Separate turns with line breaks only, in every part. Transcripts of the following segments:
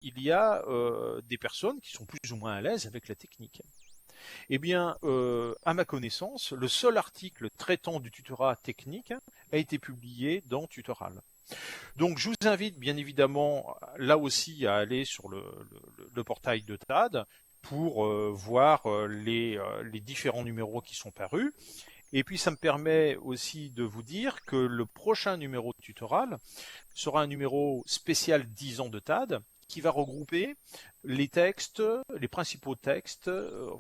il y a des personnes qui sont plus ou moins à l'aise avec la technique. Eh bien, à ma connaissance, le seul article traitant du tutorat technique a été publié dans Tutoral. Donc, je vous invite bien évidemment, là aussi, à aller sur le portail de TAD pour voir les différents numéros qui sont parus. Et puis, ça me permet aussi de vous dire que le prochain numéro de Tutoral sera un numéro spécial 10 ans de TAD qui va regrouper les textes, les principaux textes,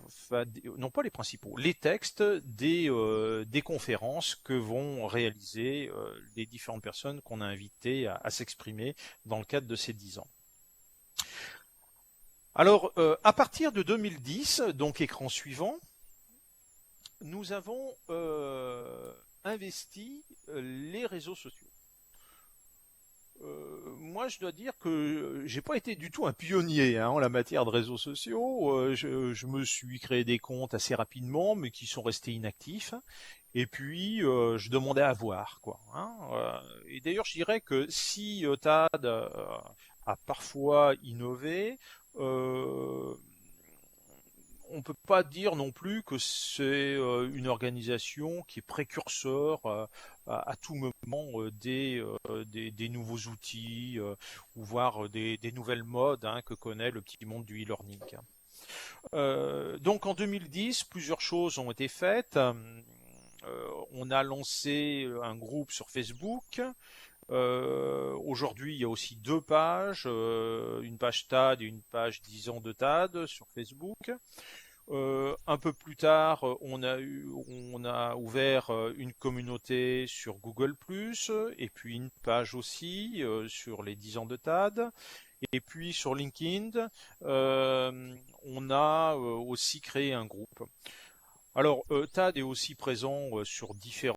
enfin, non pas les principaux, les textes des conférences que vont réaliser les différentes personnes qu'on a invitées à s'exprimer dans le cadre de ces 10 ans. Alors, à partir de 2010, donc écran suivant, nous avons investi les réseaux sociaux. Moi, je dois dire que j'ai pas été du tout un pionnier hein, en la matière de réseaux sociaux. Je me suis créé des comptes assez rapidement, mais qui sont restés inactifs. Et puis, je demandais à voir, quoi. Hein. Et d'ailleurs, je dirais que si TAD a parfois innové, euh, on peut pas dire non plus que c'est une organisation qui est précurseur à tout moment des nouveaux outils ou voire des nouvelles modes hein, que connaît le petit monde du e-learning. Donc en 2010, plusieurs choses ont été faites. On a lancé un groupe sur Facebook. Aujourd'hui, il y a aussi deux pages, une page TAD et une page 10 ans de TAD sur Facebook. Un peu plus tard, on a ouvert une communauté sur Google+, et puis une page aussi sur les 10 ans de TAD. Et puis sur LinkedIn, on a aussi créé un groupe. Alors, TAD est aussi présent sur différents